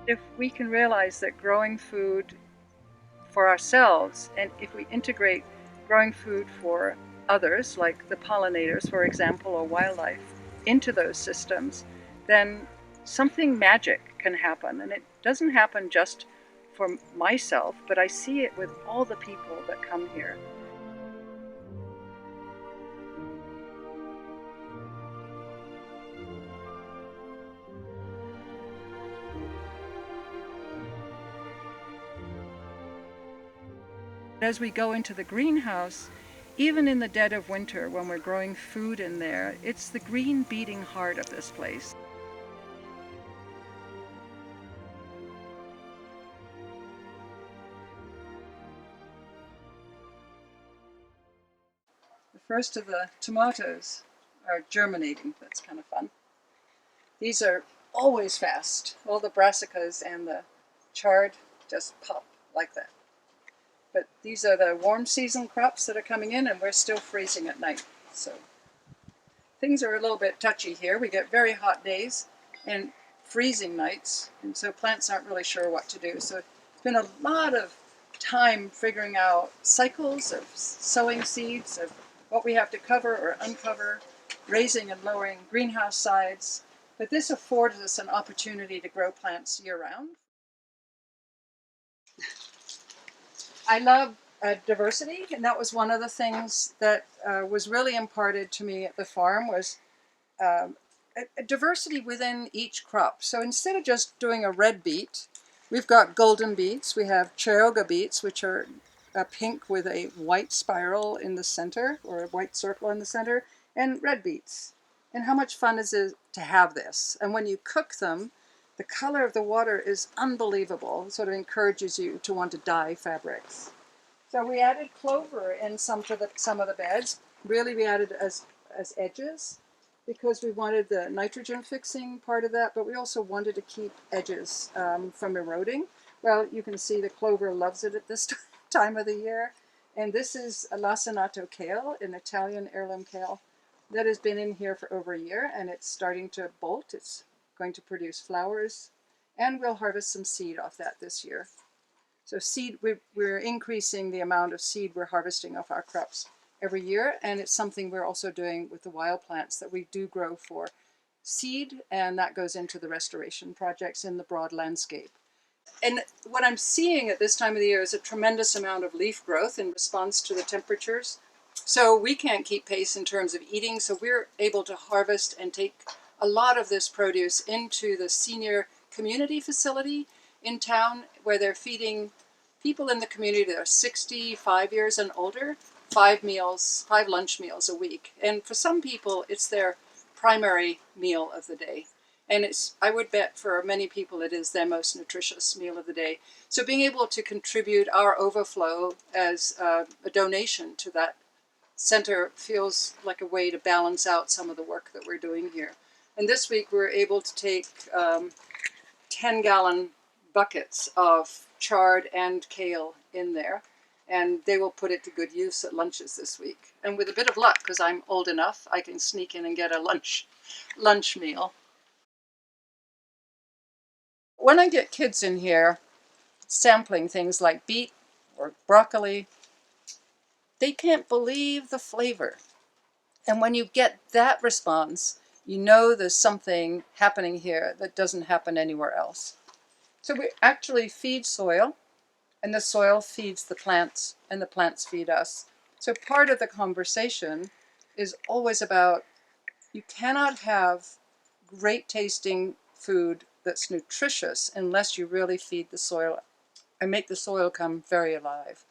If we can realize that growing food for ourselves, and if we integrate growing food for others, like the pollinators, for example, or wildlife, into those systems, then something magic can happen. And it doesn't happen just for myself, but I see it with all the people that come here. As we go into the greenhouse, even in the dead of winter when we're growing food in there, it's the green beating heart of this place. The first of the tomatoes are germinating. That's kind of fun. These are always fast. All the brassicas and the chard just pop like that. But these are the warm season crops that are coming in, and we're still freezing at night. So things are a little bit touchy here. We get very hot days and freezing nights, and so plants aren't really sure what to do. So it's been a lot of time figuring out cycles of sowing seeds, of what we have to cover or uncover, raising and lowering greenhouse sides. But this affords us an opportunity to grow plants year-round. I love diversity, and that was one of the things that was really imparted to me at the farm was a diversity within each crop. So instead of just doing a red beet, we've got golden beets. We have chayoga beets, which are pink with a white spiral in the center, or a white circle in the center, and red beets. And how much fun is it to have this? And when you cook them, the color of the water is unbelievable. It sort of encourages you to want to dye fabrics. So we added clover in some of the beds. Really, we added as edges because we wanted the nitrogen fixing part of that, but we also wanted to keep edges from eroding. Well, you can see the clover loves it at this time of the year. And this is a lacinato kale, an Italian heirloom kale that has been in here for over a year, and it's starting to bolt. It's going to produce flowers, and we'll harvest some seed off that this year. So seed, we're increasing the amount of seed we're harvesting off our crops every year, and it's something we're also doing with the wild plants that we do grow for seed, and that goes into the restoration projects in the broad landscape. And what I'm seeing at this time of the year is a tremendous amount of leaf growth in response to the temperatures. So we can't keep pace in terms of eating, so we're able to harvest and take a lot of this produce into the senior community facility in town, where they're feeding people in the community that are 65 years and older, 5 lunch meals a week. And for some people, it's their primary meal of the day. And I would bet for many people it is their most nutritious meal of the day. So being able to contribute our overflow as a donation to that center feels like a way to balance out some of the work that we're doing here. And this week we're able to take 10-gallon buckets of chard and kale in there, and they will put it to good use at lunches this week. And with a bit of luck, because I'm old enough, I can sneak in and get a lunch meal. When I get kids in here sampling things like beet or broccoli, they can't believe the flavor. And when you get that response, you know there's something happening here that doesn't happen anywhere else. So we actually feed soil, and the soil feeds the plants, and the plants feed us. So part of the conversation is always about, you cannot have great tasting food that's nutritious unless you really feed the soil and make the soil come very alive.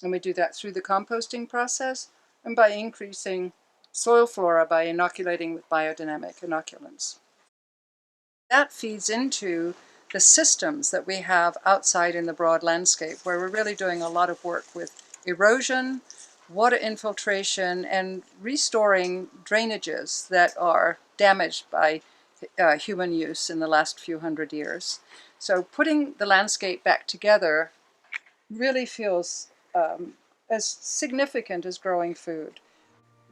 And we do that through the composting process and by increasing soil flora by inoculating with biodynamic inoculants. That feeds into the systems that we have outside in the broad landscape, where we're really doing a lot of work with erosion, water infiltration, and restoring drainages that are damaged by human use in the last few hundred years. So putting the landscape back together really feels as significant as growing food.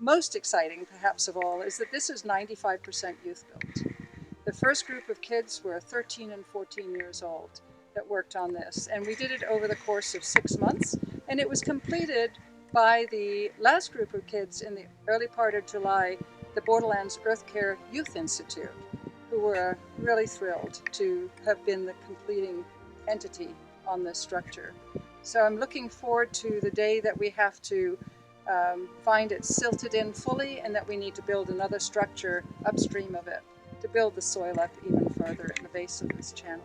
Most exciting, perhaps of all, is that this is 95% youth built. The first group of kids were 13 and 14 years old that worked on this. And we did it over the course of 6 months. And it was completed by the last group of kids in the early part of July, the Borderlands Earth Care Youth Institute, who were really thrilled to have been the completing entity on this structure. So I'm looking forward to the day that we have to find it silted in fully and that we need to build another structure upstream of it to build the soil up even further at the base of this channel.